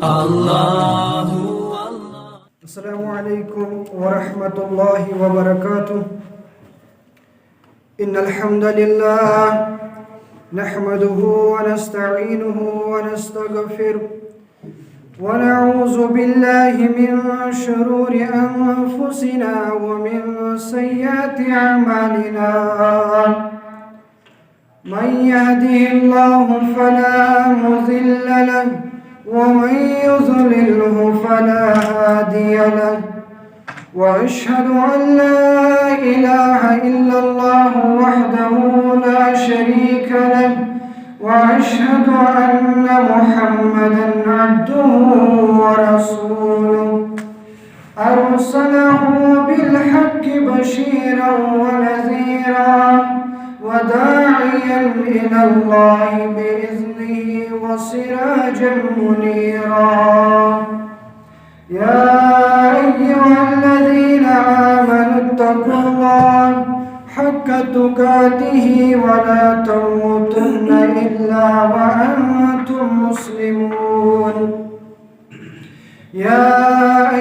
الله. السلام عليكم ورحمة الله وبركاته. إن الحمد لله نحمده ونستعينه ونستغفره ونعوذ بالله من شرور أنفسنا ومن سيئات أعمالنا. من يهده الله فلا مضل له ومن يضلله فلا هادي له. وأشهد أن لا إله إلا الله وحده لا شريك له وأشهد أن محمدا عبده ورسوله أرسله بالحق بشيرا ونذيرا وداعيا إلى الله بإذنه وسراجا منيرا. يا أيها الذين آمنوا اتقوا الله حق تقاته ولا تموتن إلا وأنتم مسلمون. يا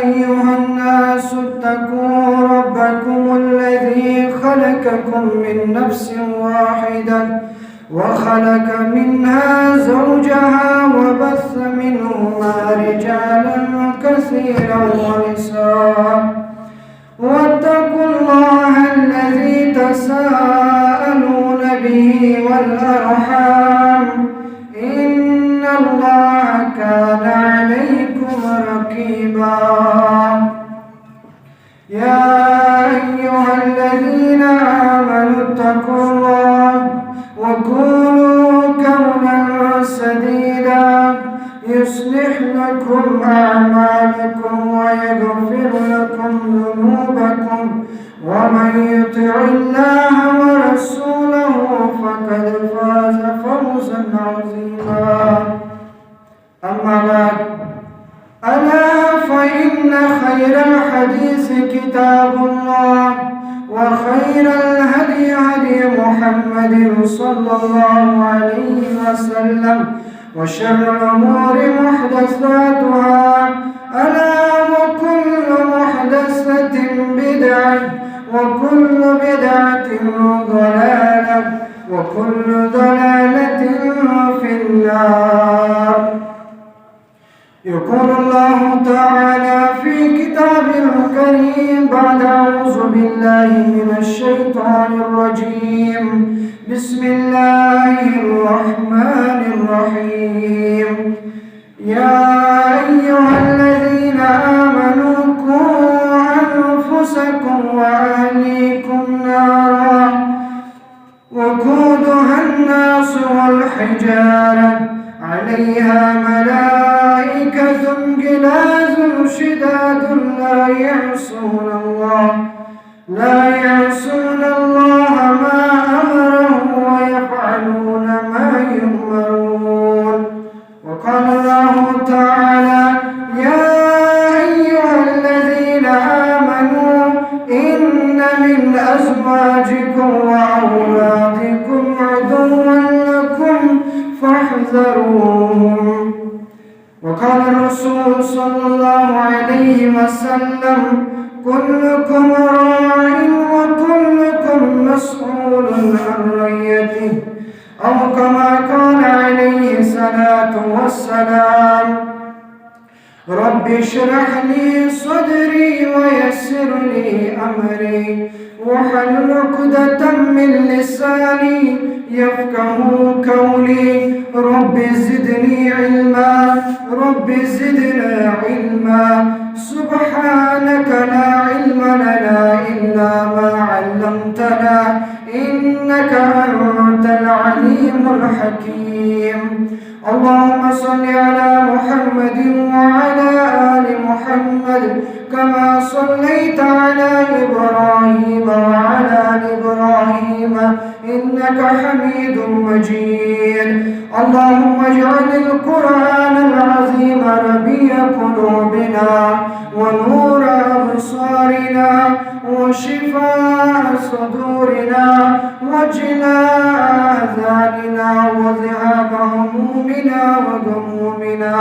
أيها الناس اتقوا ربكم الذي خلقكم من نفس واحدة وخلق منها زوجها وبث منهما رجالا كثيرا ونساء. واتقوا الله الذي تساءلون به والأرحام إن الله كان عليكم رقيبا. يا أيها الذين آمنوا اتقوا الله وقولوا قولا سديدا يصلح لكم أعمالكم ويغفر لكم ذنوبكم ومن يطع الله ورسوله فقد فاز فوزا عظيما. أما بعد ألا فإن خير الحديث كتاب الله وخير الهدي هدي محمد صلى الله عليه وسلم وشر الأمور محدثاتها ألا وكل محدثة بدعة وكل بدعة ضلالة وكل ضلالة في النار. يقول الله تعالى في كتابه الكريم بعد أعوذ بالله من الشيطان الرجيم بسم الله الرحمن الرحيم. يا أيها الذين آمنوا قوا أنفسكم وأهليكم نارا وقودها الناس والحجارة عليها ملائكة غلاظ شداد لا يعصون الله ما أمرهم ويفعلون ما يؤمرون. وقال الله تعالى يا أيها الذين آمنوا إن من أزواجكم وأولادكم عدوا لكم فاحذروهم. وقال الرسول صلى الله عليه وسلم كلكم راع وكلكم مسؤول عن رعيته أو كما قال عليه الصلاة والسلام. رب اشرح لي صدري ويسر لي أمري واحلل عقدة من لساني يفقه قولي. رب زدني علما رب زدنا علما سبحانك لا علم لنا إلا ما علمتنا إنك أنت العليم الحكيم. اللهم صل على محمد وعلى آل محمد كما صليت على إبراهيم وعلى آل إبراهيم إنك حميد مجيد. اللهم اجعل القرآن العظيم ربيع قلوبنا ونور أبصارنا وشفاء صدورنا وجلاء أحزاننا وذهاب همومنا وغمومنا.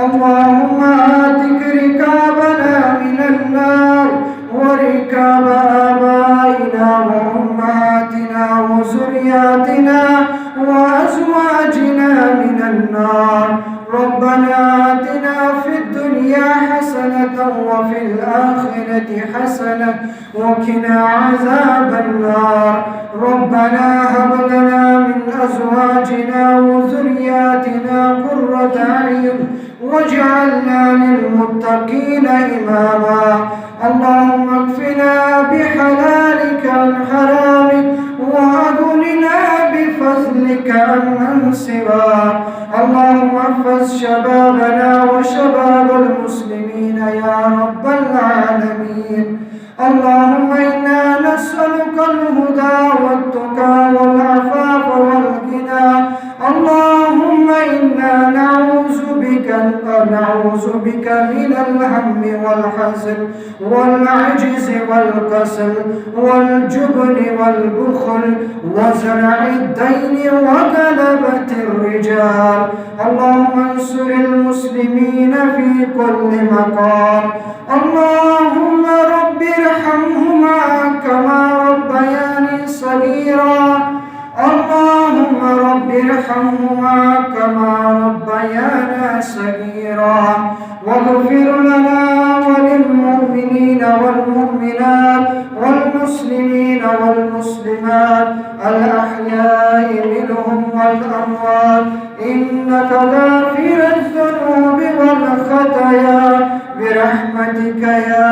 اللهم آتك ركابنا من النار وركاب آبائنا وأمهاتنا وذرياتنا وأزواجنا من النار. ربنا آتنا في الدنيا حسنة وفي الآخرة حسنة وقنا عذاب النار. ربنا هب لنا من أزواجنا وذرياتنا قرة أعين واجعلنا للمتقين إماما. اللهم اكفنا بحلالك عن حرامك وأغننا بفضلك عمن سواك. اللهم احفظ شبابنا وشباب المسلمين يا رب العالمين. اللهم إنا نسألك الهدى والتقى والعفاف والغنى. اللهم إنا نعوذ بك من الهم والحزن والعجز والكسل والجبن والبخل وزرع الدين وغلبة الرجال. اللهم انصر المسلمين في كل مقام. اللهم رب ارحمهما كما ربياني صغيرا. اللهم رب ارحمهما كما ربيانا صغيرا. واغفر لنا وللمؤمنين والمؤمنات والمسلمين والمسلمات الأحياء منهم والأموات إنك غافر الذنوب والخطايا برحمتك يا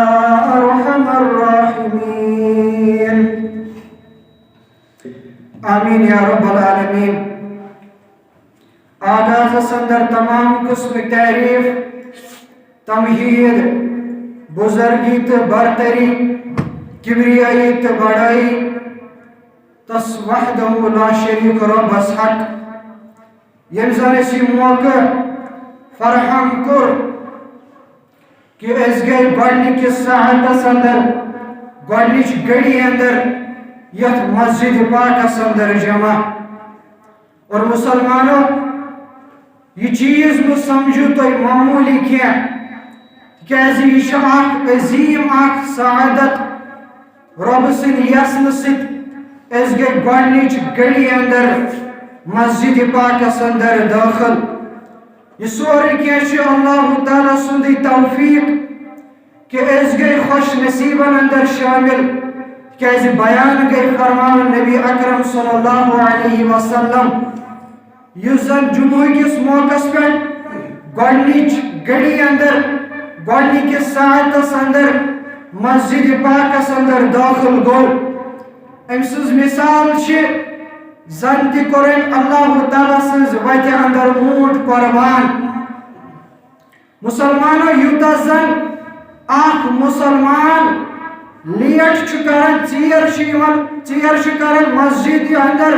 أرحم الراحمين. آمین یا رب العالمین. آغاز سندر تمام قسم تعریف تمہید بزرگی تو برتری کبریائی تو بڑائی تس وحدہ لا شریک رب حق یم زن اسی موقع فراہم کر کہ اس گئی گۄڈنہِ کِس ساعتس اندر گۄڈنِچ گھڑی اندر یت مسجد پاکس اندر جمع. اور مسلمانوں یہ چیز مہ سمجھو تھی معمولی کیا کیازِ یہ چھ اکھ عظیم اکھ سعادت رب سٕنٛدِ یژھنہٕ سۭتۍ أسۍ گٔے گۄڈنِچ گھڑی اندر مسجد پاکس اندر داخل. یہ سورُے کینٛہہ چھُ اللہ تعالیٰ سُنٛدٕے توفیق کہ أسۍ گٔے خوش نصیبن اندر شامل. کیازِ بیان گئی فرمان نبی اکرم صلی اللہ علیہ وسلم یُس زن جمعہ کس موقع پہ گۄڈنِچ گھڑی اندر گۄڈنِکِس ساعتس اندر مسجد پاکس اندر داخل گو. أمۍ سٕنٛز مثال چھِ زن تہِ کوٚرُن اللہ تعالیٰ سٕنٛز وتہِ اندر اونٹ قربان. مسلمانو یوٗتاہ زن اکھ مسلمان لیٹ چھ کران ژیر چھ کران مسجد اندر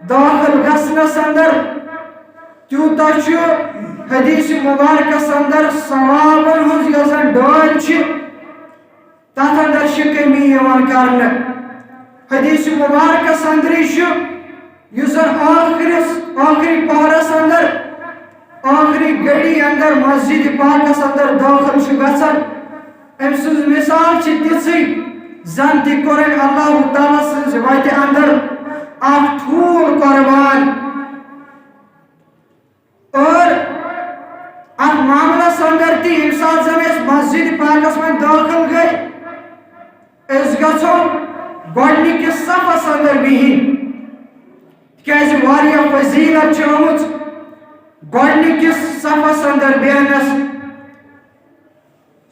داخل گژھنس اندر تیوٗتاہ چھُ حدیث مبارکس اندر ثوابن ہٕنٛز یۄس زن ڈٲلۍ چھِ تتھ اندر چھِ کمی یِوان کرنہٕ. حدیث مبارکس اندرٕے چھُ یُس زن آخری پہرس اندر آخری گھڑی اندر مسجد پاکس اندر داخل چھُ گژھان. أمۍ سٕنٛز مثال چھِ تِژھٕے زن تہِ کوٚرُن اللہ تعالیٰ سٕنٛزِ وتہِ اندر اکھ ٹھوٗل قربان. اور اتھ معاملس اندر تہِ ییٚمہِ ساتہٕ زن أسۍ مسجد پاکس منٛز داخل گٔے أسۍ گژھو گۄڈنِکِس صفس اندر بِہِنۍ تِکیازِ واریاہ فضیلت چھِ آمٕژ گۄڈنِکِس صفس اندر بیہنس.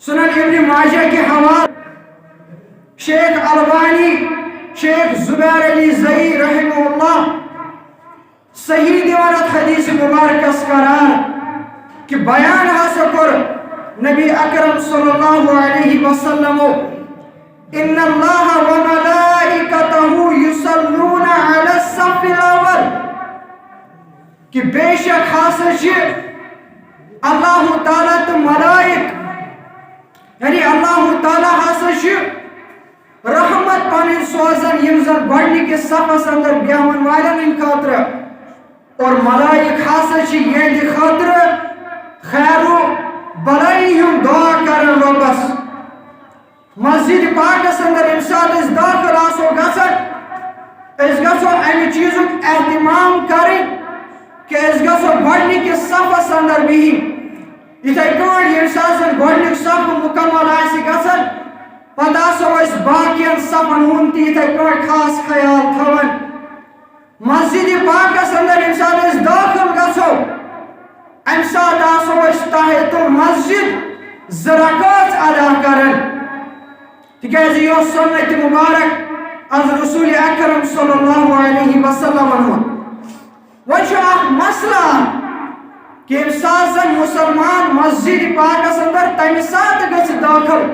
سنن ابن ماجہ کے حوالے شیخ البانی شیخ زبیر علی زئی رحمہ اللہ صحیح دیوانت حدیث مبارکس قرار کہ بیان ہسا کر نبی اکرم صلی اللہ علیہ وسلم ان اللہ وملائکتہ یصلون علی الصف الاول کہ بے شک حاصل چھ اللہ تعالیٰ تو ملائک یعنی اللہ تعالیٰ ہسا چھ رحمت پن سوزن یم زن گۄڈنِکِس صفس اندر بیہون والٮ۪ن ہٕنٛدِ خٲطرٕ اور ملائک ہسا چھِ یہنٛدِ خٲطرٕ خیر و بلائی ہُنٛد دعا کران رۄبس مسجد پاکس اندر ییٚمہِ ساتہٕ أسۍ دٲخل آسو گژھان أسۍ گژھو امہِ چیٖزُک احتمام کرٕنۍ کہ أسۍ گژھو گۄڈنِکِس صفس اندر بِہِنۍ یِتھے کٲٹھۍ ییٚمہِ ساتہٕ زن گۄڈنیُک صف مکمل آسہِ گژھان پتہٕ آسو أسۍ باقین صفن ہُنٛد تہِ یِتھے کٲٹھۍ خاص خیال تھاوان مسجد پاکس اندر ییٚمہِ ساتہٕ أسۍ دٲخل گژھو امہِ ساتہٕ آسو أسۍ تحیت المسجد 2 رکٲژ ادا کران تِکیٛازِ یہِ اوس سُنت مُبارک از رسول اکرم صلی اللہ علیہ وسلم ہُنٛد وۄنۍ چھُ اکھ مسلہٕ کہ ییٚمہِ ساتہٕ زن مسلمان مسجد پاکس اندر تمہِ ساتہٕ گژھِ دٲخل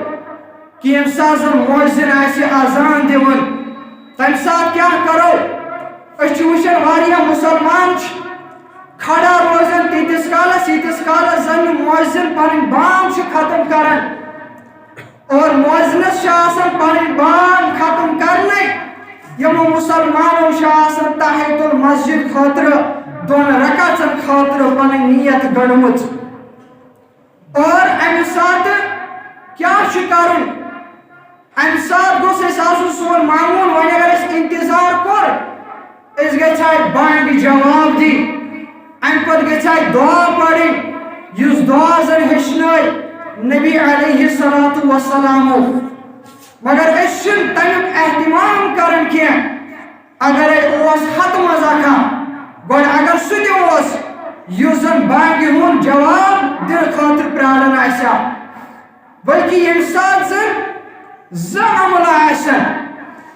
کہ ییٚمہِ ساتہٕ زن مؤذن آسہِ اذان دِوان تمہِ ساتہٕ کیٛاہ کرو أسۍ چھِ وٕچھان واریاہ مسلمان چھِ کھڑا روزان تیٖتِس کالس زن مؤذن پنٕنۍ بانگ چھُ ختم کران اور مؤذنس چھِ آسان پنٕنۍ بانگ ختم کرنے یِمو مسلمانو چھِ آسان تحیت المسجد خٲطرٕ 2 رکعژن خٲطرٕ پنٕنۍ نیت گٔنڈمٕژ اور امہِ ساتہٕ کیٛاہ چھُ کرُن امہِ ساتہٕ گوٚژھ اَسہِ آسُن سون معموٗل وۄنۍ اگر اَسہِ انتظار کوٚر أسۍ گژھِ بانگہِ جواب دِنۍ امہِ پتہٕ گژھِ دعا پرٕنۍ یُس دعا زن ہیٚچھنٲے نبی علیہ الصلوۃ والسلامو مگر أسۍ چھِنہٕ تمیُک احتمام کران کینٛہہ اگرے اوس ہتہٕ منٛز کانٛہہ گۄڈٕ اگر سُہ تہِ اوس یُس زن بانگہِ ہُنٛد جواب دِنہٕ خٲطرٕ پیاران آسہِ ہا بلکہ ییٚمہِ ساتہٕ زن 2 عملہٕ آسن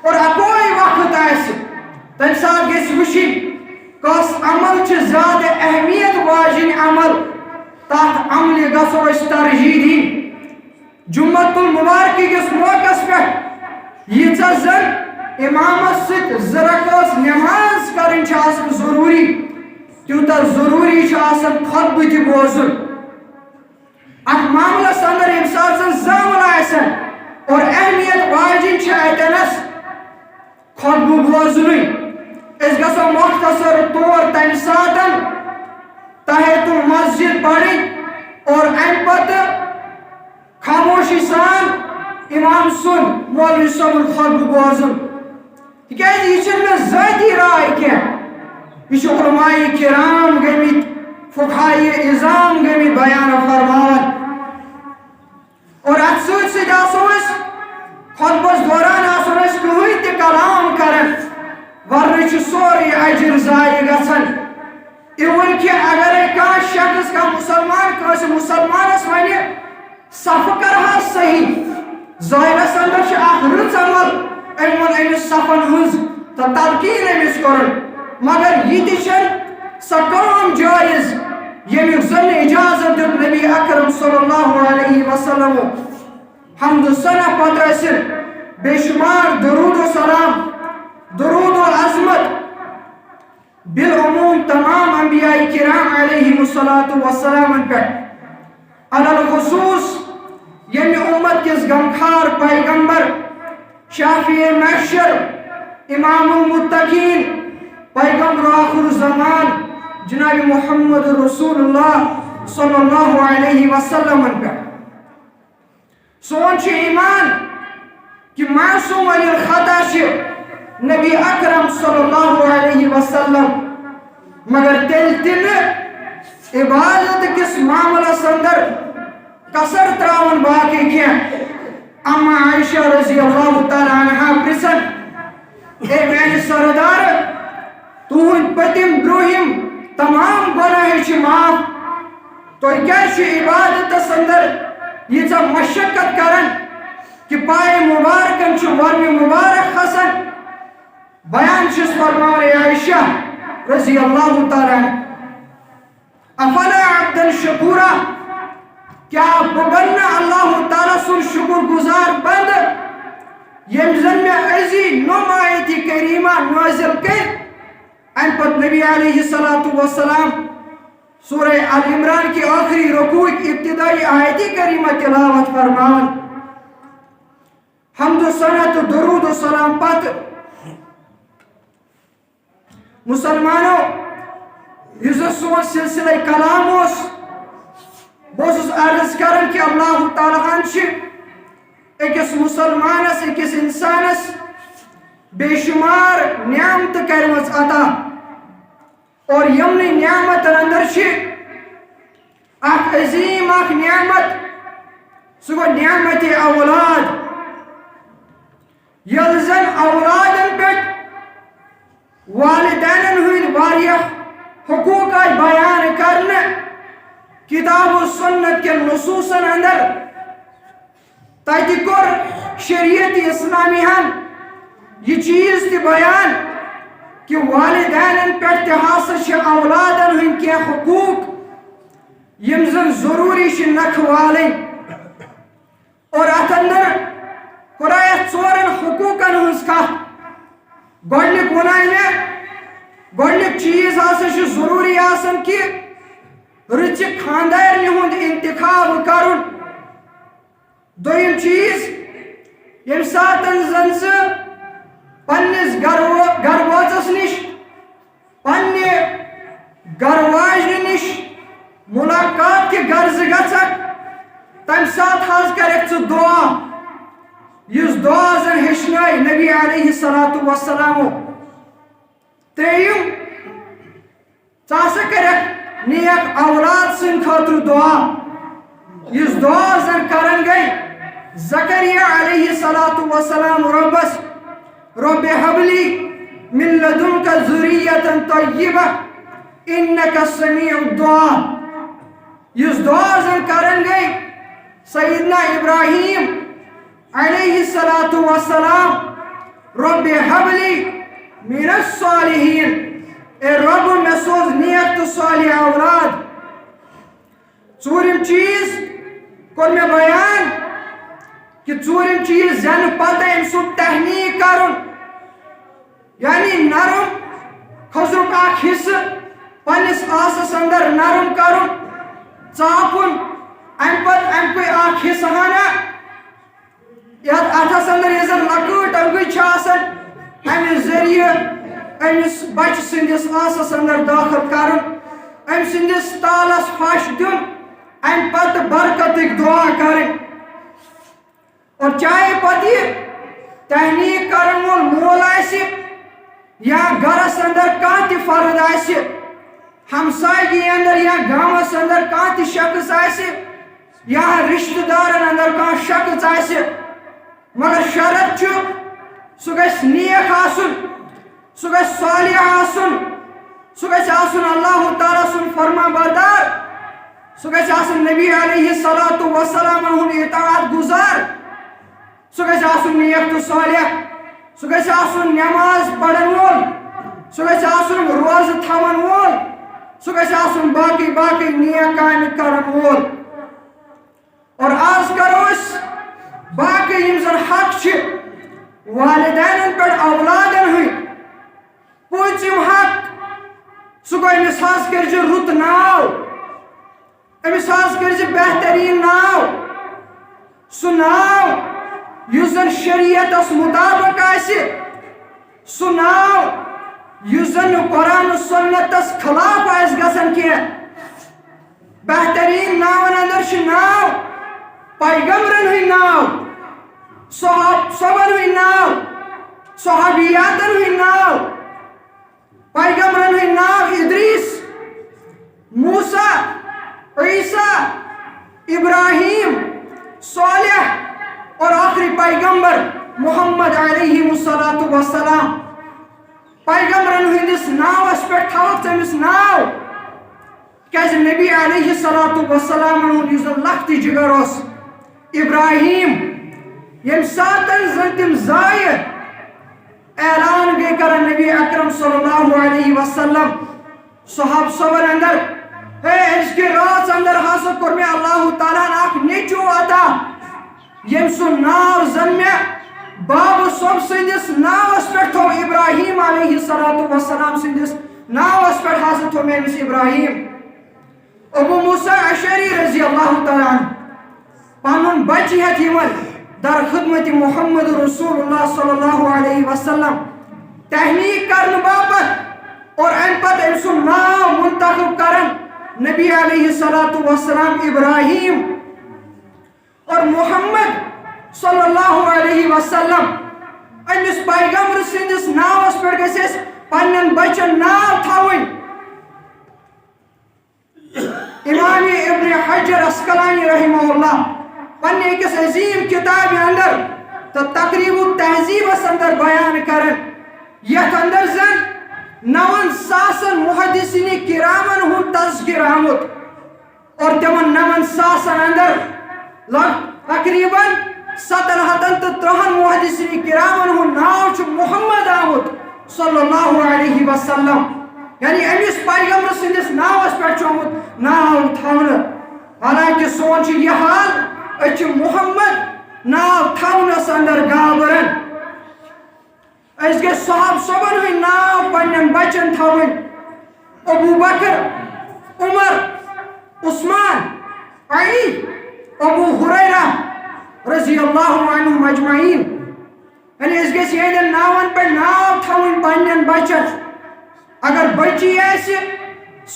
اور اکوے وقت آسہِ تمہِ ساتہٕ گژھِ وٕچھِنۍ کۄس عمل چھِ زیادٕ اہمیت واجِنۍ عمل تتھ عملہِ گژھو أسۍ ترجیح دِنۍ جمعۃ المبارکہِ کِس موقعس پٮ۪ٹھ ییٖژاہ زن امامس سۭتۍ 2 رکٲژ نٮ۪ماز کرٕنۍ چھِ آسان ضروٗری تیوٗتاہ ضروٗری چھُ آسان خطبہٕ تہِ بوزُن اتھ معاملس اندر ییٚمہِ ساتہٕ زن 2 عمل آسن اور اہمیت واجِنۍ چھِ اتنس خطبہٕ بوزنُے أسۍ گژھو مختصر طور تمہِ ساتہٕ تحیت المسجد پرٕنۍ اور امہِ پتہٕ خاموشی سان امام سُنٛد مولوی صٲبُن خطبہٕ بوزُن تِکیٛازِ یہِ چھِنہٕ مےٚ ذٲتی راے کینٛہہ یہِ چھُ علماء کرام گٔمٕتۍ فقہاء اعظام گٔمٕتۍ بیان فرماوان اور اتھ سۭتۍ سۭتۍ آسو أسۍ خطبس دوران آسو أسۍ کٕہٕنۍ تہِ کلام کران ورنہٕ چھُ سورُے اجر ضایع گژھان اِوٕن کہِ اگرے کانٛہہ شخص کانٛہہ مسلمان کٲنٛسہِ مسلمانس ونہِ صفہٕ کرہا صحیح ظٲہرس اندر چھِ اکھ رٕژ عمل أمۍ ووٚن أمِس صفن ہٕنٛز تہٕ تلقیٖن أمِس کوٚرُن مگر یہِ تہِ چھنہٕ سۄ کٲم جٲیز ییٚمیُک زن اجازت دیُت نبی اکرم صلی اللہ علیہ وسلم حمد و ثنا پتہٕ ٲسِن بے شمار درود و سلام درود و عظمت بالعموم تمام انبیاء کرام علیہم الصلوۃ والسلام پٮ۪ٹھ علی الخصوص ییٚمہِ اُمت کِس غمخار پیغمبر شافی محشر امام المتقین پیغمبر آخر الزمان جناب محمد رسول اللہ صلی اللہ علیہ وسلم پٮ۪ٹھ سون چھُ ایمان کہ معصوم عن الخطا چھِ نبی اکرم صلی اللہ علیہ وسلم مگر تیٚلہِ تہِ نہٕ عبادت کِس معاملس اندر کسر تراون باقی کینٛہہ اما عائشہ رضی اللہ تعالیٰ عنہا پرژھن اے میانہِ سردار تُہُنٛدۍ پٔتِم برٛونٛہِم تمام گۄناہ چھِ معاف تُہۍ کیٛازِ چھِو عبادتس اندر ییٖژاہ مشقت کران کہ پایہِ مبارکن چھُ ورمہِ مبارک کھسان بیان چھُس فرماوان اے عائشہ رضی اللہ تعالیٰ عنہ افلا عبدن شکورا کیا بہٕ بننہٕ اللہ تعالیٰ سُنٛد شکر گزار بند ییٚمۍ زن مےٚ أزی نوٚم آیتہِ کریٖمہ نٲزِل کٔرۍ امہِ پتہٕ نبی علیہ الصلوۃ والسلام سورہ آل عمران کی آخری رکوع ابتدائی آیتِ کریٖمہ تلاوت فرماوان حمد و ثنا تو درود و سلام پت مسلمانوں یہ سون سلسلہ کلام بہت عرض کران کہ اللہ تعالیٰ اکس مسلمانس اکس انسانس بے شمار نعمت کرمز عطا اور یمنی نعمت اندر اخ عظیم اخ نعمت سو گو نعمت اولاد یل زن اولادن پہ والدین ہند واریاہ حقوق آئی بیان کرنے کتاب و سنت کے نصوصن اندر تاکہ کر شریعت اسلامی ہم یہ چیز تی بیان کہ والدین پر تحاصل اولادن ہند کے حقوق یم زن ضروری نکھ والن اور ات اندر قرآن ژورن حقوقن ہز کت گۄڈنیُک وناے مےٚ گۄڈنیُک چیز ہسا چھُ ضروری آسان کہ رٕژِ خاندارنہِ ہُنٛد انتخاب کرُن دوٚیِم چیز ییٚمہِ ساتن زن ژٕ پننِس گرٕوٲژس نِش پننہِ گرٕواجنہِ نِش ملاقات کہِ غرضہٕ گژھکھ تمہِ ساتہٕ حظ کرکھ ژٕ دعا یُس دعا زن ہیٚچھنٲے نبی علیہ الصلوۃ والسلامو ترٛیٚیِم ژٕ ہسا کرکھ نیک اولاد سٕنٛدِ خٲطرٕ دعا یُس دعا زن کران گٔے زکریا علیہ الصلوۃ والسلام رۄبس رب هب لي من لدنك ذرية طيبة إنك سميع الدعاء یُس دعا زن کران گٔے سیدنا ابراہیم علیہ الصلوۃ والسلام رب هب لي من الصالحین اے رب میں سوز نیک تو صالح اولاد ژوٗرِم چیز کور میں بیان کہ ژوٗرِم چیز زن پتہ أمۍ سُنٛد تحنیٖق کرُن یعنی نرم کھوژرُک اکھ حصہٕ پننِس آسس اندر نرم کرُن ژاپُن امہِ پتہٕ امکُے اکھ حصہٕ ہنا یتھ اتھس اندر یۄس زن لۄکٕٹ انگُج چھِ آسان امہِ ذٔریعہٕ أمِس بچہِ سٕنٛدِس آسس اندر دٲخل کرُن أمۍ سٕنٛدِس تالس پھش دیُن امہِ پتہٕ برکتٕکۍ دعا کرٕنۍ اور چاہے پتہٕ یہِ تحنیٖق کرن وول مول آسہِ یا گرس اندر کانٛہہ تہِ فرد آسہِ ہمسایگی اندر یا گامس اندر کانٛہہ تہِ شخص آسہِ یا رشتہٕ دارن اندر کانٛہہ شخص آسہِ مگر شرط چھُ سُہ گژھِ نیک آسُن سُہ گژھِ صالح آسُن سُہ گژھِ آسُن اللہ تعالیٰ سُنٛد فرما بردار سُہ گژھِ آسُن نبی علیہ الصلوۃ والسلام ہُنٛد اطاعت گزار سُہ گژھِ آسُن نیک تہٕ صالح سُہ گژھِ آسُن نماز پرن وول سُہ گژھِ آسُن روزٕ تھاون وول سُہ گژھِ آسُن باقی باقی نیک کامہِ کرن وول اور آز کرو أسۍ باقی یم زن حق چھِ والدینن پٮ۪ٹھ اولادن ہٕنٛدۍ پوٗژِم حق سُہ گوٚو أمِس حظ کٔرزِ رُت ناو أمِس حظ کٔرزِ بہتریٖن ناو سُہ ناو یُس زن شریعتس مطابق آسہِ سُہ ناو یُس زن نہٕ قرآن و سنتس خلاف آسہِ گژھان کینٛہہ بہتریٖن ناون اندر چھُ ناو پیغمبرن ہٕنٛدۍ ناو صحابن ہٕنٛدۍ ناو صحابیاتن ہٕنٛدۍ ناو پیغمبرن ہٕنٛدۍ ناو ادریس موسیٰ عیسیٰ ابراہیم صالح اور آخری پیغمبر محمد علیہ الصلوۃ والسلام پیغمبرن ہٕنٛدِس ناوس پٮ۪ٹھ تھاوکھ أمِس ناو کیازِ نبی علیہ الصلوۃ والسلام ہُنٛد یُس زن لۄکٹہِ جگر اوس ابراہیم ییٚمہِ ساتن زن تِم زایہِ اعلان گٔے کران نبی اکرم صلی اللہ علیہ وسلم صحاب صبر اندر ہے أزکہِ رٲژ اندر ہسا کوٚر مےٚ اللہ تعالیٰ ہن اکھ نیٚچوٗ عطا ییٚمہِ سُنٛد ناو زن مےٚ بابہٕ صٲب سٕنٛدِس ناوس پٮ۪ٹھ تھوٚو ابراہیم علیہ الصلوۃ والسلام سٕنٛدِس ناوس پٮ۪ٹھ ہسا تھوٚو مےٚ أمِس ابراہیم ابو موسیٰ اشعری رضی اللہ تعالیٰ عنہ پنُن بچہِ ہٮ۪تھ یِوان در خدمت محمد رسول اللہ صلی اللہ علیہ وسلم تحمیق کرنے باپت اور ان پت ام سن ناو منتخب کرن نبی علیہ السلام ابراہیم اور محمد صلی اللہ علیہ وسلم امس پیغمبر سندس ناوس پہ گھس پنن بچن ناو تھاون امام ابن حجر اسقلانی رحمہ اللہ پنہ اکس عظیم کتاب اندر تو تقریب التہذیب اندر بیان کرن یت اندر زن 9,000 محدثین کرامن ہن تذکر آمت اور تمن 9,000 اندر تقریباً 730 محدثین کرامن ہن ناو چھ محمد آمت صلی اللہ علیہ وسلم یعنی امس پیغمبر سندس ناوس پہ آمت ناو تھون حالانکہ سون یہ حال اچھ محمد ناو تھونس اندر گابرن اس کے صحاب صبن ہوئی ناو پنن بچن تھون ابو بکر عمر عثمان علی ابو ہریرہ رضی اللہ عنہم اجمعین یعنی اس کے سیدن ناون پر ناو تھون پنن بچن اگر بچی ایسے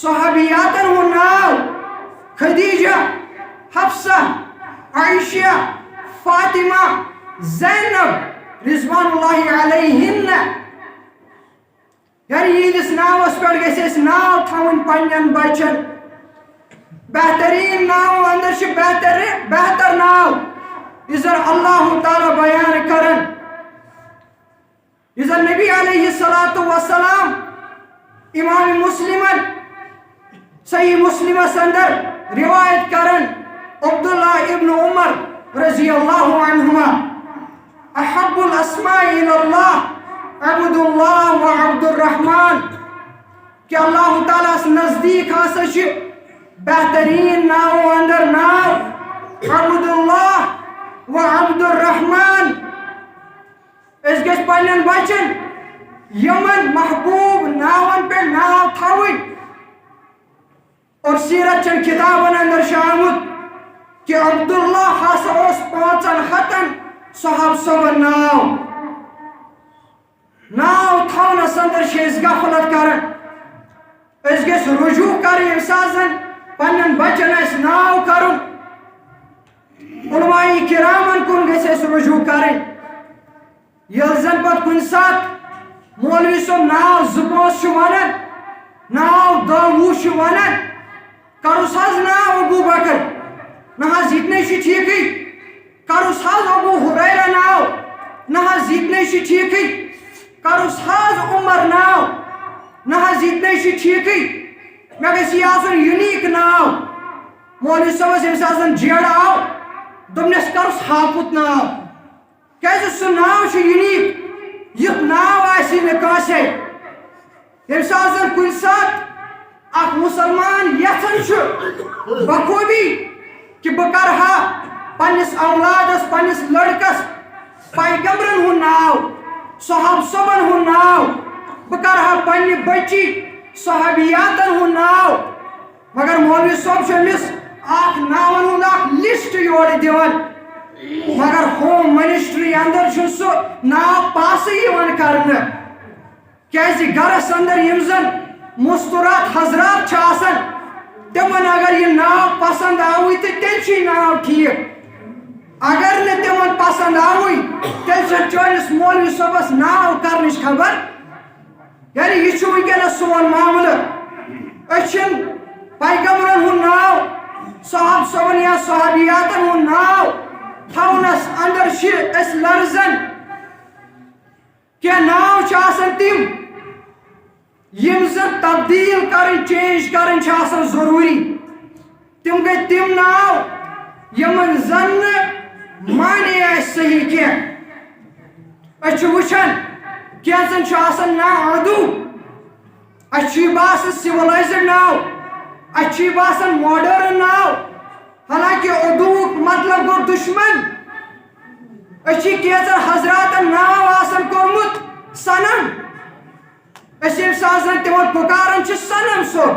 صحابیاتن ہو ناو خدیجہ حفصہ عائشہ فاطمہ زینب رضوان اللہ علیہن یعنی یہ ناوس پہ گھس ناو تھون پنن بچن بہترین ناو اندر سے بہتر ناو ازر اللہ تعالی بیان کرن ازر نبی علیہ السلام امام مسلمن صحیح مسلم اندر روایت کرن عبداللہ ابن عمر رضی اللہ عنہما احب الاسماء الاللہ عبد اللہ و عبد الرحمن کہ اللہ تعالیٰ نزدیک ہاسا بہترین ناو اندر ناو عبد اللہ و عبد الرحمن اس گھس پنن بچن یمن محبوب ناون پہ ناو تھاون اور سیرت چن کتابن اندر شامت کہ عبداللہ ہاسا اس 500 صحاب صبر ناو تھونس اندر شیز غفلت کرن اس گھس رجوع کرن امسازن پنن بچن اس ناو کرن علماء کرامن کن گھس اس رجوع کرن یلزن پت کن سات مولوی صاحب ناو زپوس ونان ناو داووش ونان کروس حظ ناو ابو بکر نہ حظ اتنے ٹھیک کروس حظ ابو ہریرہ ناو نہ حظ اتنے ٹھیک کروس حظ عمر ناو نہ حظ اتنے ٹھیک مے گھس یہ آسن یونیک ناو مولوی صاحبس ییٚمہِ ساتہٕ زن جیڑ آو دوٚپنس کروس ہاپُت ناو کیازِ سُہ ناو چھُ یونیک یُتھ ناو آسہِ نہٕ کٲنٛسے ییٚمہِ ساتہٕ زن کُنہِ ساتہٕ اکھ مسلمان یژھان چھُ بخوبی کہ بہ کرہا پننس اولادس پننس لڑکس پیغمبرن ہُنٛد ناو صحاب صبن ہُنٛد ناو بہ کرہا پننہِ بچی صحابیاتن ہُنٛد ناو مگر مولوی صٲب چھُ أمِس اکھ ناون ہُنٛد اکھ لسٹ یورٕ دِوان مگر ہوم منسٹری اندر چھُ سُہ ناو پاسٕے یِوان کرنہٕ کیازِ گرس اندر یِم زن مستورات حضرات چھِ آسان تمن اگر یہ ناو پسند آوی تو تیل چھ ناو ٹھیک اگر نہ تمن پسند آوی تیل چھ چٲنِس مولوی صٲبس ناو کرنٕچ خبر یعنی یہ چھُ ونکیٚنس سون معاملہٕ أسۍ چھِنہٕ پیغمبرن ہُنٛد ناو صحاب صبن یا صحابیاتن ہُنٛد ناو تھاونس اندر چھِ أسۍ لرزان کینٛہہ ناو چھِ آسان تِم یم زن تبدیل کرن چینج کرن چھ آسان ضروری تم گئی تم ناو یمن زن معنی آس صحیح کی اچھ وچھن کینژن چھ آسان نا اردو اچھ باسان سیولائزڈ ناو اچھ باسان ماڈرن ناو حالانکہ اردو مطلب گو دشمن اچھ کینژن حضراتن ناو آسان کورمت صنم اس یم سازن تمن پکارن چھ صنم صوب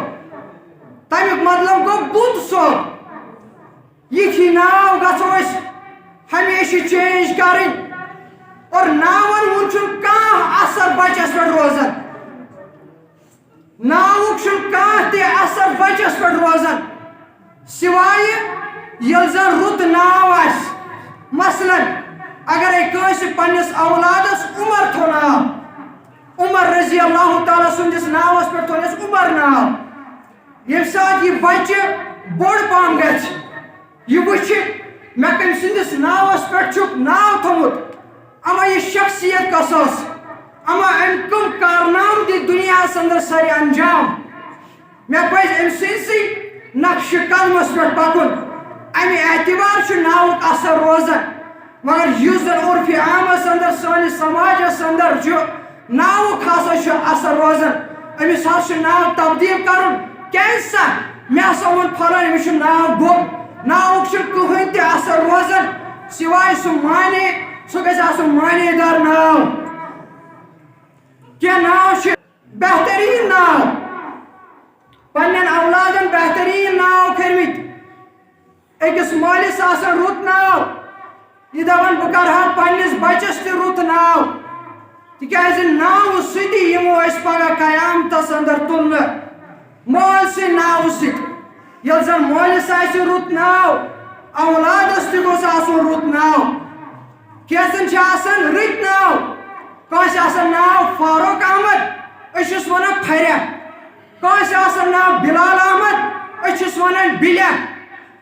تمیک مطلب گو بت صوب یہ ناو گھو ہمیشہ چینج کریں اور ناون ہند اثر بچس پہ روزان ناوک کھانا تہ اثر بچس پہ روزان سوائے یل زن رت ناو آس مثلا اگر کنس پنس اولادس عمر تھو ناو عمر رضی اللہ تعالیٰ سندس ناوس پہ تھونس عمر ناو یم سات یہ بچہ بوڑ پہم گژھِ یہ وچھ مے کم سندس ناوس پہ چھک ناو تھومت اما یہ شخصیت کس اما ام کم کارنام دی دنیا اندر ساری انجام مے پز ام سنسی نقش قدمس پہ پکن امہ اعتبار ناوک اثر روزان مگر اس زن عرف عامس اندر سانس سماجس اندر ناوک ہسا اثر روزان امس ہسا ناو تبدیل کرن کیسا مے ہسا ون پھلان امس ناو گوب ناوک کہین تہ اثر روزان سوائے سہ معنی سہ گژھِ آسُن معنی دار ناو کیا ناو بہترین ناو پنن اولادن بہترین ناو کھرمت اکس مالس آسان رت ناو یہ دپان بہ کرہا پننس بچس تہ رت ناو تکیازِ ناو سۭتی یمو أسۍ پگہہ قیامتس اندر تلنہ مول سٕنٛدِ ناو سۭتۍ ییٚلہِ زن مٲلِس آسہِ رُت ناو اولادس تہِ گوٚژھ آسُن رُت ناو کینٛژن چھِ آسان رٕتۍ ناو کٲنٛسہِ آسان ناو فاروق احمد أسۍ چھِس ونان پھریا کٲنٛسہِ آسان ناو بلال احمد أسۍ چھِس ونان بِلیا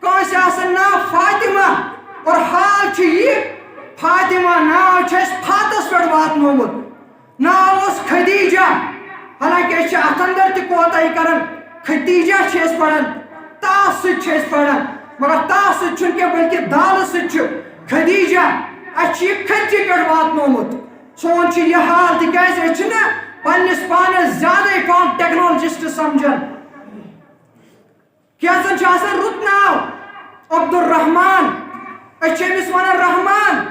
کٲنٛسہِ آسان ناو فاطمہ اور حال چھُ یہِ فاطمہ ناو چھُ اَسہِ فاتس پٮ۪ٹھ واتنومُت ناو اوس خدیجہ حالانکہ أسۍ چھِ اتھ اندر تہِ کوتاہی کران ختیجہ چھِ أسۍ پران تا سۭتۍ چھِ أسۍ پران مگر تا سۭتۍ چھُنہٕ کینٛہہ بلکہ دالہٕ سۭتۍ چھُ خدیجہ اَسہِ چھُ یہِ کھٔتجہِ پٮ۪ٹھ واتنومُت سون چھُ یہِ حال تِکیازِ أسۍ چھِنہ پننس پانس زیادے پہم ٹیکنالوجسٹ سمجھان کینٛژن چھُ آسان رُت ناو عبدالرحمان أسۍ چھِ أمِس ونان رحمان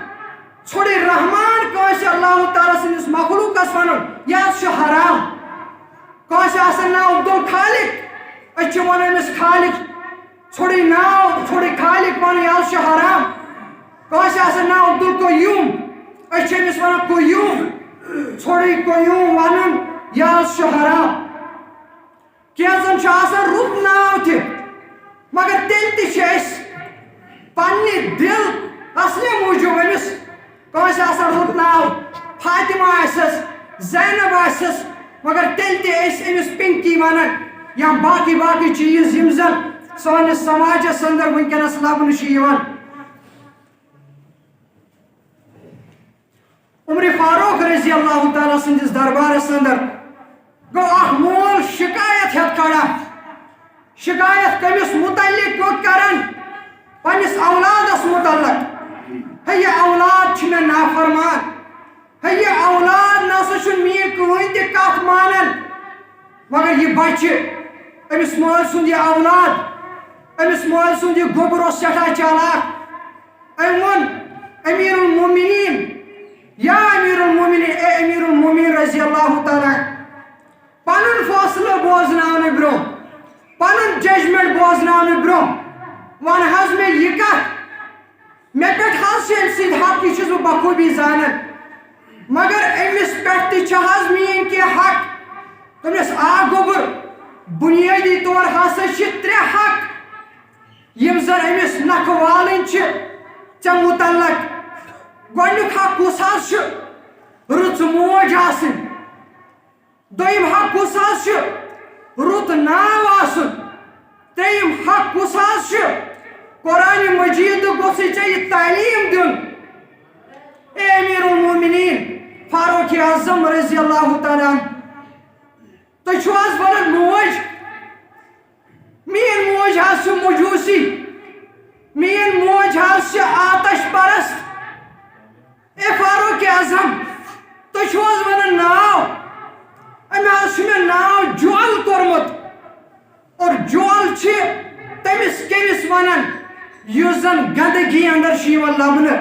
ژھوڑے رحمان کٲنٛسہِ اللہ تعالیٰ سٕنٛدِس مخلوقس ونُن یہِ حظ چھُ حرام کٲنٛسہِ آسان ناو عبدالخالق أسۍ چھِ ونان أمِس خالق ژھوڑے ناو ژھوڑے خالق ونُن یہِ حظ چھُ حرام کٲنٛسہِ آسان ناو عبدالقیوم أسۍ چھِ أمِس ونان قیوم ژھوڑے قیوم ونُن یہِ حظ چھُ حرام کینٛژن چھُ آسان رُت ناو تہِ مگر تیٚلہِ تہِ چھِ أسۍ پننہِ دل اصلہِ موٗجوٗب أمِس کٲنٛسہِ آسان رُت ناو فاطمہ آسٮ۪س زینب آسٮ۪س مگر تیٚلہِ تہِ أسۍ أمِس پِنکی ونان یا باقٕے باقٕے چیٖز یِم زن سٲنِس سماجس اندر وٕنکیٚنس لبنہٕ چھِ یِوان عمر فاروق رضی اللہ تعالیٰ سندس دربارس اندر گو اخ مول شکایت ہیت کھڑا شکایت کمس متعلق کیوت کران پنس اولادس متعلق ہے یہ اولاد چھ مے نافرمان ہے یہ اولاد نسا چھ مین کہین تہ کتھ مانن مگر یہ بچہ امس مول سند یہ اولاد امس مول سند یہ گوبر اوس سٹھاہ چالاک ام ون امیر المومنین یا امیر المومنین اے امیر المومنین رضی اللہ تعالیٰ پنن فیصلہ بوزناونہ برو پنن ججمنٹ بوزناونہ برو ون حظ میں یہ کت مے پہ حظ ام سند حق یہ چھس بہ بخوبی زانن مگر امس پہ تہ حظ مین کی حق تمس آ گوبر بنیادی طور ہسا ترے حق یم زن امس نکھ والن ژے متعلق گۄڈنیُک حق کُس حظ چھُ رٕژ موج آسٕنۍ دوٚیِم حق کُس حظ چھُ رُت ناو آسُن ترٛیٚیِم حق کُس حظ چھُ قرآنِ مجیٖدُک گوٚژھُے ژےٚ یہِ تعلیٖم دیُن اے امیر المومنین فاروق اعظم رضی اللہ تعالیٰ تُہۍ چھِو حظ ونان موج میٲنۍ موج حظ چھِ مجوٗسی میٲنۍ موج حظ چھِ آتش پرست اے فاروق اعظم تُہۍ چھِو حظ ونان ناو أمۍ حظ چھُ مےٚ ناو جول کوٚرمُت اور جول چھِ تٔمِس کٔمِس ونان یُس زن گندگی اندر چھُ یِوان لبنہٕ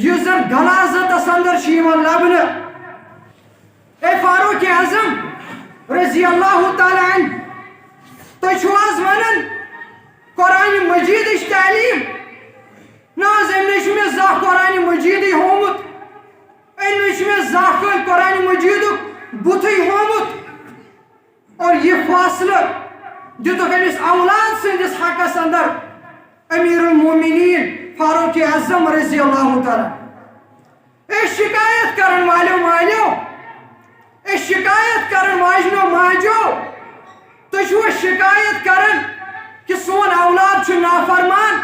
یُس زن غلاظتس اندر چھُ یِوان لبنہٕ اے فاروق اعظم رضی اللہ تعالیٰ عنہ تُہۍ چھِو حظ ونان قرآنِ مجیٖدٕچ تعلیٖم نہ حظ أمۍ نے چھُ مےٚ بُتھٕے ہومُت اور یہ فاصلہ دِتُکھ أمِس اولاد سٕنٛدِس حقس اندر امیر المومنین فاروق اعظم رضی اللہ تعالیٰ. اے شکایت کرن والیو مالیو، اے شکایت کرن واجنو ماجو، تُہۍ چھِوا شکایت کرن کہ سون اولاد چھُ نافرمان؟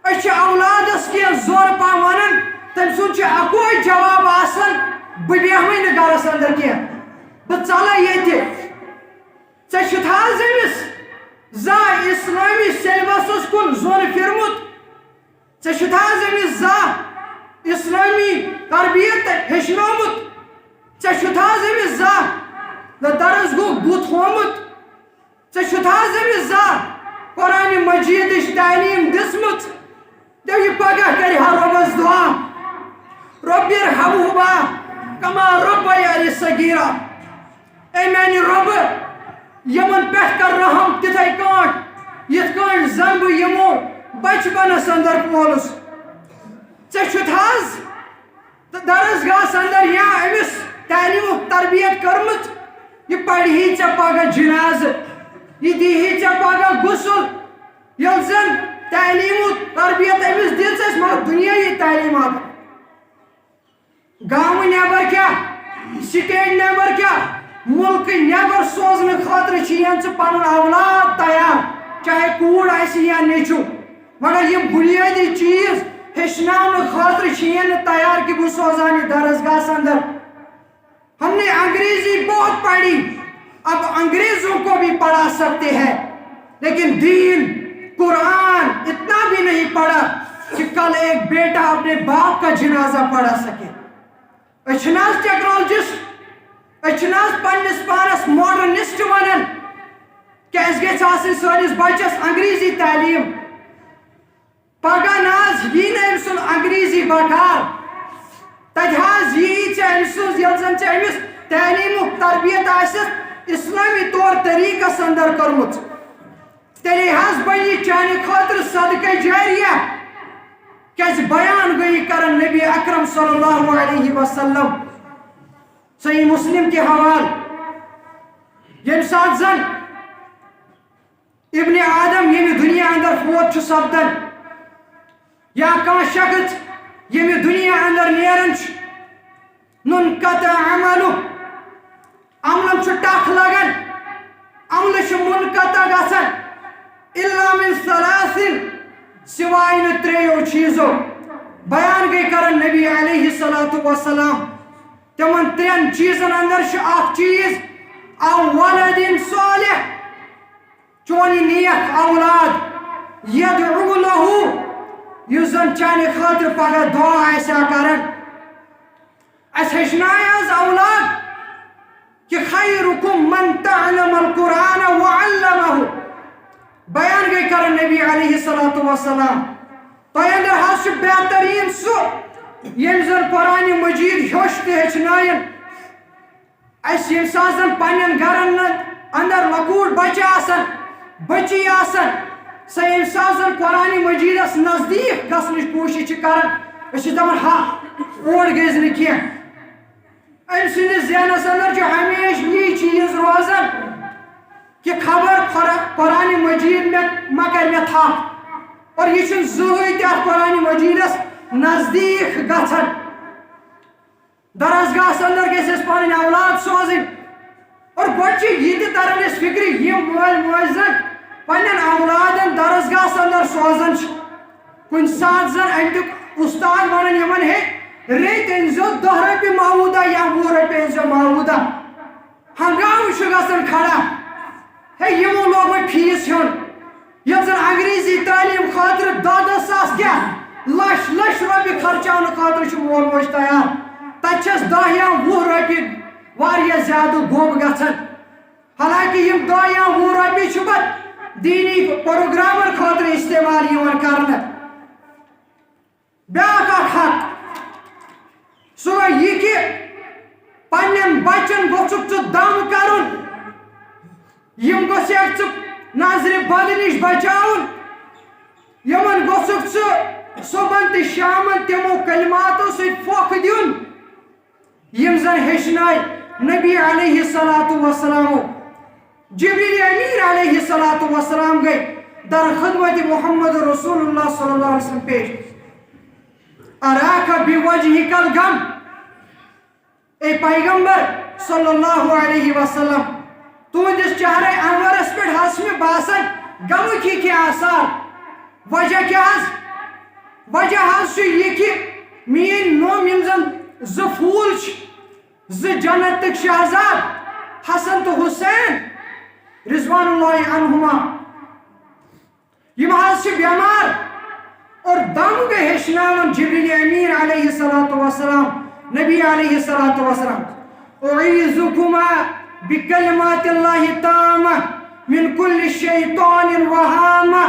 أسۍ چھِ اولادس کینٛہہ زور پہم ونان، تٔمۍ سُنٛد چھُ اکوے جواب آسان بہٕ بیہمٕے نہٕ گرس اندر کینٛہہ، بہٕ ژلے ییٚتہِ. ژےٚ چھُتھ حظ أمِس زانٛہہ اسلٲمی سیلبسس کُن زوٚن پھِرمُت؟ ژےٚ چھُتھ حظ أمِس زانٛہہ اسلٲمی تربیت ہیٚچھنومُت؟ ژےٚ چھُتھ حظ أمِس زانٛہہ درسگاہُک بُتھ ہومُت؟ ژےٚ چھُتھ حظ أمِس زانٛہہ قرآنِ مجیدٕچ تعلیٖم دِژمٕژ؟ دَپہِ یہِ پگاہ کرِ ہا رۄبس دُعا، رۄبِ ارحمہما کما ربیانی صغیرا. اے میانہِ رۄبہٕ یمن پٮ۪ٹھ کر رحم تِتھے کٲٹھۍ یِتھ کٲٹھۍ زن بہٕ یِمو بچپنس اندر پولُس. ژےٚ چھُتھ حظ درسگاہس اندر یا أمِس تعلیٖمُک تربیت کٔرمٕژ؟ یہِ پرِہی ژےٚ پگاہ جنازٕ، یہِ دیٖہی ژےٚ پگاہ غسل، ییٚلہِ زن تعلیٖمُک تربیت أمِس دِژ مگر دُنیٲیی تعلیٖمات. گامہٕ نٮ۪بر کیٛاہ، سٹیٹ نٮ۪بر کیٛاہ، مُلکہٕ نٮ۪بر سوزنہٕ خٲطرٕ چھِ یِوان ژٕ پنُن اولاد تیار، چاہے کوٗر آسہِ یا نیٚچوٗ، مگر یِم بُنیٲدی چیٖز ہیٚچھناونہٕ خٲطرٕ چھِ یِوان نہٕ تیار کہ بہٕ سوزان یہِ درسگاہس اندر. ہم نے انگریزی بہت پڑھی، اب انگریزوں کو بھی پڑھا سکتے ہیں، لیکن دین قرآن اتنا بھی نہیں پڑھا کہ کل ایک بیٹا اپنے باپ کا جنازہ پڑھا سکے. اچھناز ٹیکنالوجسٹ، اچھناز پنس پانس ماڈرنسٹ ونن کہ اس گژھِ آسٕنۍ سٲنِس بچس انگریزی تعلیٖم. پگاہ ناز یی نہٕ أمۍ سُنٛد انگریزی بکار، تتہِ حظ یی ژےٚ أمۍ سٕنٛز ییٚلہِ زن ژےٚ أمِس تعلیٖمُک تربیت آسٮ۪س اسلٲمی طور طریٖقس اندر کٔرمٕژ، تیٚلے حظ بنہِ یہِ چانہِ خٲطرٕ صدقہ جاریہ. کیازِ بیان گٔیی کرن نبی اکرم صلی اللہ علیہ وسلم صحیح مسلم کے حوال، ییٚمہِ ساتہٕ زن ابن آدم ییٚمہِ دُنیا اندر فوت چھُ سپدان، یا کانٛہہ شخص ییٚمہِ دُنیا اندر نیران چھُ، منقطع عملُہ، عملن چھُ ٹکھ لگان، عملہٕ چھُ منقطع گژھان، الا من ثلاثن، سوائے نہٕ ترٛیٚیو چیٖزو. بیان گٔے کرن نبی علیہ الصلوۃ والسلام تِمن ترٛٮ۪ن چیٖزن اندر چھُ اکھ چیٖز او ولد صالح، چون یہِ نیک اولاد، یدعو لہُ، یُس زن چانہِ خٲطرٕ پگاہ دعا آسہِ کران. اَسہِ ہیٚچھنایہِ حظ اولاد کہ خیرکم من تعلم القرآن وعلمہ. بیان گٔے کرن نبی علیہ الصلوۃ والسلام تۄہہِ اندر حظ چھُ بہتریٖن سُہ ییٚمۍ زن قرآنِ مجیٖد ہیوٚچھ تہٕ ہیٚچھنٲیِن. اَسہِ ییٚمہِ ساتہٕ زن پننٮ۪ن گرن اندر لۄکوٗٹ بچہِ آسان، بچی آسان، سۄ ییٚمہِ ساتہٕ زن قرآنِ مجیٖدس نزدیٖک گژھنٕچ کوٗشش چھِ کران، أسۍ چھِ دپان ہا اور گٔژھۍ نہٕ کینٛہہ. أمۍ سٕنٛدِس ذہنس اندر چھُ ہمیشہِ یی چیٖز روزان کہ خبر قرآنِ مجیٖد ما کر مےٚ تھپھ، اور یہِ چھُنہٕ زٕہٕنۍ تہِ اتھ قرآنِ مجیٖدس نزدیٖک گژھان. درسگاہس اندر گژھِ اَسہِ پنٕنۍ اولاد سوزٕنۍ، اور گۄڈٕ چھِ یہِ تہِ تران اَسہِ فکرِ یِم مٲلۍ مٲجۍ زن پننٮ۪ن اولادن درسگاہس اندر سوزان چھِ، کُنہِ ساتہٕ زن اَتیُک اُستاد ونان یِمن ہے ریٚتۍ أنۍزیو 10 رۄپیہِ معوٗدا یا 20 رۄپیہِ أنۍزیو معوٗدا. ہنگامہٕ چھُ گژھان کھڑا، ہے یِمو لوگ وۄنۍ فیٖس ہیوٚن، ییٚلہِ زن انگریزی تعلیٖم خٲطرٕ 10 ساس کیٛاہ لچھ رۄپیہِ خرچاونہٕ خٲطرٕ چھُ مول موج تیار، تتہِ چھس 10 یا 20 رۄپیہِ واریاہ زیادٕ گوٚب گژھان. حالانکہ یِم 10 یا 20 رۄپیہِ چھِ پتہٕ دیٖنی پروگرامن خٲطرٕ استعمال یِوان کرنہٕ. بیٛاکھ اکھ حق سُہ گوٚو یہِ کہ پننٮ۪ن بچن گوٚژھُکھ ژٕ دم کرُن، یِم گوٚژھکھ ژٕ نظرِ بد نِش بچاوُن، یِمن گوٚژھُکھ ژٕ صبحن تہٕ شامن تِمو کلماتو سۭتۍ پھۄکھ دیُن یِم زن ہیٚچھنٲے نبی علیہ السلام جبریل امین علیہ السلام گئی در خدمت محمد رسول اللہ صلی اللہ علیہ وسلم پیش. اراک بوجہک الغم، اے پیغمبر صلی اللہ علیہ وسلم تہندس چہرے انورس پہ میں باسان غمک کی آثار. وجہ کیا وجہ یہ کہ مین نوم یم زن ز پھول جنت تک شہزاد حسن تو حسین رضوان اللہ عنہما یم بیمار اور دم گئے ہیچناون جبریل امین علیہ السلام نبی علیہ السلام. اعیذکما بکلمات اللہ التامہ من کل شیطان وہامہ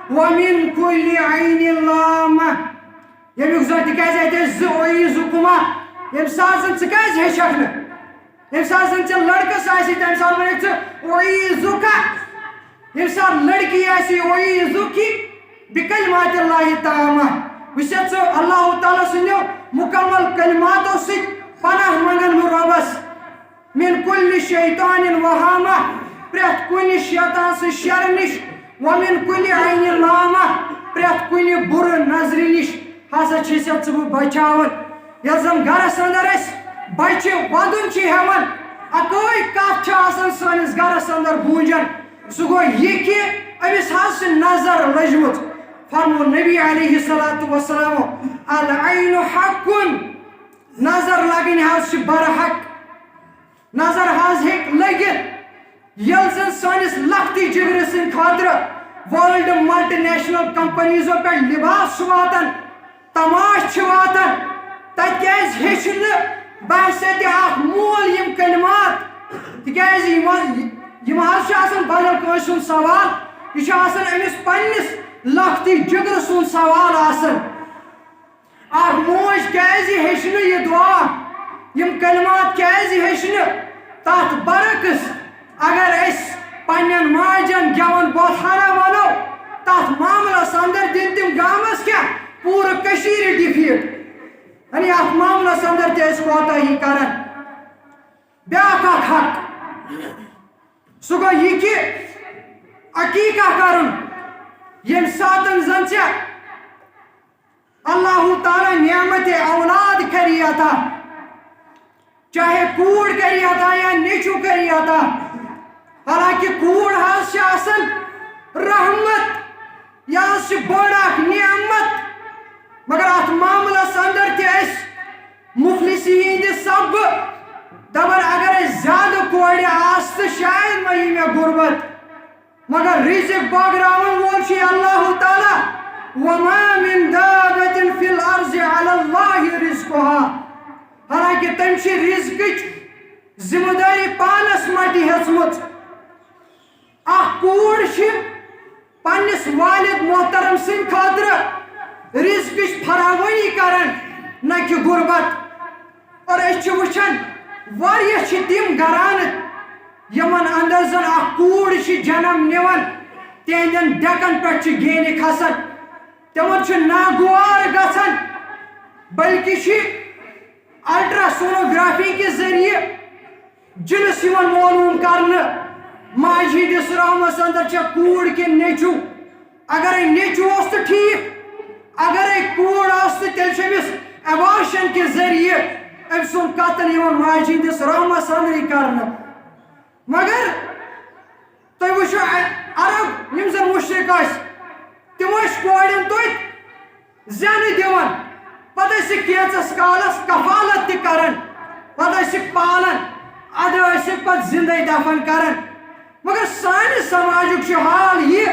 ومن کل عین لامہ. یمیک زن تکیز اعیذکما یم سات زن ثکیز ہیچک نا یم سات زن ثہ لڑکس آسی تم سات ونک ثہ اعیذکا یم سات لڑکی آسی اعیذکی بکلمات اللہ التامہ وچھت ثہ اللہ تعالیٰ سنو مکمل کلماتو ست پناہ منگن ربس من کل شیطان وہامہ پریت کن شیطان سے شر نش ومن کل عین لامہ پریت کن بر نظر نش ہسا چھسیت ثہ بچاون. یل زن گرس اندر اس بچہ ودن ہیوان اکوئی کت سانس گرس اندر گونجن سہ گو یہ کہ امس حس نظر لجمت. فرمو نبی علیہ السلام العین حق، نظر لگن حس برحق. نظر حس ہیک لگت یل زن سانس لختی جگر سن خاطر ورلڈ ملٹی نیشنل کمپنیزو پہ لباس واتن تماش واتن تکیاز ہیچن بحثیت اخ مول یم کلمات تکیاز یم آسان بدل کانسہ سن سوال یہ آسان امس پنس لختی جگر سن سوال آسان. اخ موج کیاز ہیچن یہ دعا یم کلمات کیاز ہیچن تات برعکس اگر اس پنن ماجن گیون بوتھانا ونو تات معاملس اندر دن تم گامس کیا پورا کشیر ڈیفیٹ یعنی ات معاملس اندر تہ کوتاہی کران. بیاکھ اکھ حق سہ گو یہ کہ عقیقہ کرن یم ساتن زن ژےٚ اللہ تعالیٰ نعمت اولاد کری عطا، چاہے کوڑ کری عطا یا نیچو کری عطا. حالانکہ کوڑ حس آسان رحمت یا بڑ اخ نعمت مگر ات معاملس اندر تہ مفلسی ہند سب دپان اگر زیادہ کورِ آس تو شاید ما یہ مے غربت مگر رزق بٲگراون وول اللہ تعالیٰ. وما من دابت فی الارض علی اللہ رزقها. حالانکہ تم رزقچ ذمہ داری پانس مٹی ہیژمٕژ. اخ کوٗر پنس والد محترم سن خاطر رزقچ فراوانی کران نہ کہ غربت. اور اس وچھان واریاہ تم گران یمن اندر زن اخ کوٗر جنم نوان تہندین ڈیکن پہ گینہ کھسان تمن ناگوار گژھان بلکہ الٹرا سونوگرافی کے ذریعے جنس معلوم کرنے ماج ہندس رحمس اندر کوڑ کہ نیچو. اگر نیچو اس تو ٹھیک اگر کوڑ اس تو تیل ایبارشن کے ذریعے ام سن قتل ماج ہندس رحمس اندر کرنے. مگر تھی وچھو عرب یم زن مشرق تم کورن تت زین دان پتہ کینچس کالس کفالت تہ کران پتہ پالان ادھ پتہ زندہ دفن کران. مگر سانہ سماجک حال یہ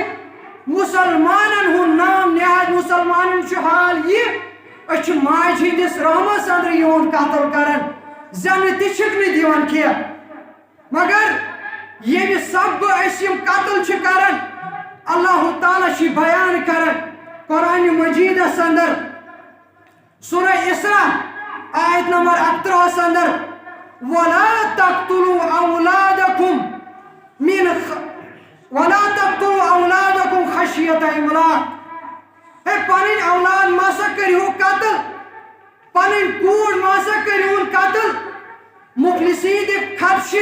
مسلمانن ہند نام نہاد مسلمانن حال یہ اچھ ماج ہندس رحمس اندر قتل کران زن تہ دان کی. مگر یہ سب قتل کران اللہ تعالیٰ بیان کران قرآن مجید اندر سورہ اسراء آیت نمبر 18 اندر وَلَا تَقْتُلُوا أَوْلَادَكُمْ خَشْيَةَ إِمْلَاقٍ. پنن اولاد ماسا کرو قتل پنن کوڑ ماسا کرون قتل مفلسین خدش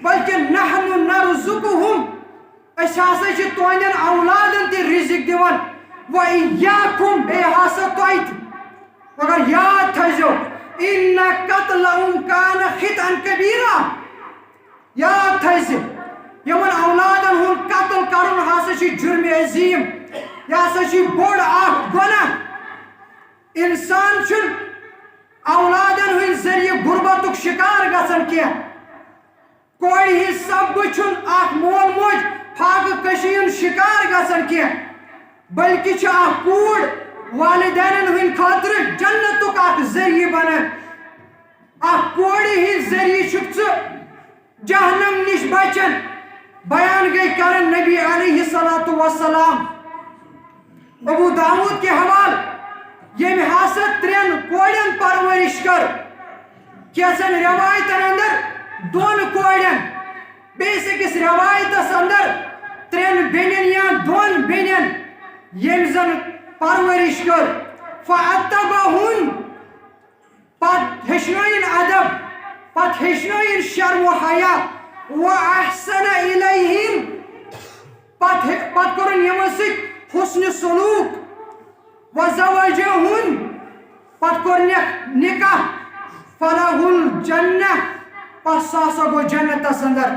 بلکہ نحن نرزقهم اس ہسا چھ تہندین اولادن تہ رزق دیوان وإياكم بے ہسا تہ مگر یاد تھزو ان قتلهم كان خطأ كبيرا یاد تھز یمن اولادن ہن قتل کرن ہسا چھ جرم عظیم یہ ہسا چھ بوڑ اخ گناہ انسان چھ اولادن ہن ذریعہ غربتک شکار گژھان کی کوئی ہی سب چھن اخ مول موج فاقہ کشی ہن شکار گژھان کی بلکہ چھ اخ کوڑ والدینن ہن خاطر جنتک اخ ذریعہ بنان اخ کوڑی ہی ذریعہ چھک جہنم نش بچن بیان گئی کرن نبی علیہ الصلوۃ والسلام ابو داود کے حوال یم ہسا ترین کوڑین پرورش کر کیسن روایتن اندر دون کوڑین بیس اکس روایتس اندر ترین بینین یا دون بینین یم زن پرورش کر فاتبہن پت ہشنوین ادب پت ہشنوین شرم و حیا واحسن الیہم پت کرن یمن سۭتۍ حسن سلوک وزوجہن پت کرنیک نکاح فلہ الجنہ پس ساسا گو جنتس اندر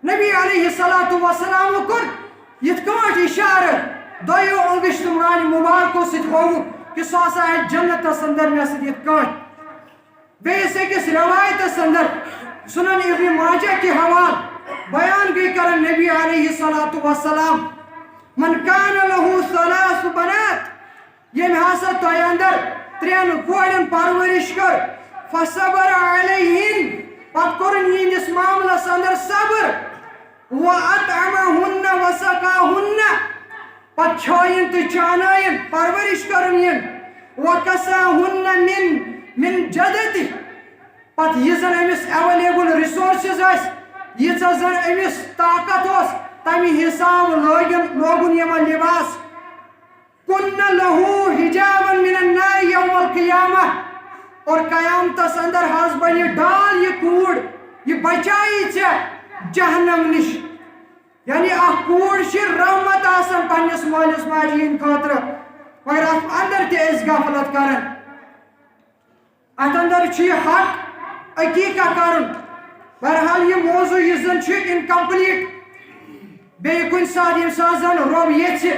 نبی علیہ الصلوۃ والسلام کر یت کانٹ اشارہ دویو انگشت مرانی مبارکو سۭتۍ ہووُکھ کہ سُہ ہسا آسہِ جنتس اندر مےٚ سۭتۍ یت کانٹ بیٚیِس أکِس روایتس اندر سنن ابن ماجہ کے حوال بیان گئی کرن نبی علیہ الصلوۃ والسلام من کان لہ ثلاث بنات یم ہسا تہ اندر ترین کوڑین پرورش کر فصبر علیہن پت کرن یہندس معاملس اندر صبر واطعمہن وسقاہن پت کھائن تو چانائن پرورش کرن ین وکساہن من جدت پت یہ زن امس اویلیبل ریسورسز اس یہ زن امس طاقت اس تمی حساب لوگن یمن لباس کن لہو حجابا من النار یوم القیامہ اور قیامتس اندر حض بنی ڈال یہ کوڑ یہ بچائی ژے جہنم نش یعنی اخ کوڑ چھ رحمت آسان پننس مالس ماجہ ہند خاطر مگر اتھ اندر تہ أسۍ غفلت کران اتھ اندر چھ یہ حق عقیقہ کرن بہرحال یہ موضوع یہ زن چھ انکمپلیٹ بیٚیہِ کُنہِ ساتہٕ ییٚمہِ ساتہٕ زن رۄب یژھِ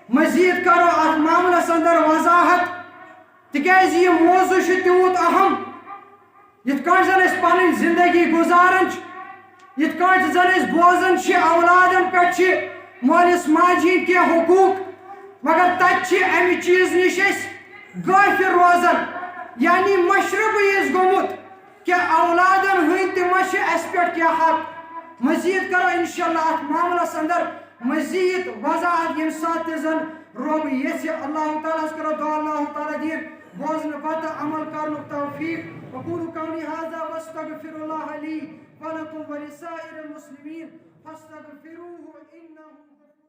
مزید کرو اتھ معاملس اندر وضاحت تکیازِ یہ موضوع چھ تیوٗت اہم یتھ کٲٹھۍ زن أسۍ پنٕنۍ زندگی گزاران چھ یتھ کٲٹھۍ زن أسۍ بوزان چھ اولادن پٮ۪ٹھ چھ مٲلِس ماجہِ ہٕنٛدۍ کینٛہہ حقوٗق مگر تتہِ چھ امہِ چیٖز نش أسۍ غٲفِل روزان یعنی مشرب یس گوٚمُت کہ اولادن ہٕنٛدۍ تہِ ما چھ اسہِ پٮ۪ٹھ کینٛہہ حق مزید کرو انشاءاللہ ات معاملس اندر مزید وضاحت یم سات زن رب یژھِ اللہ تعالیٰ کرو دعا اللہ تعالیٰ دین بوزن پتہ عمل کرنُک توفیق اقول قولی هذا واستغفر الله لي ولكم ولسائر المسلمين فاستغفروه انه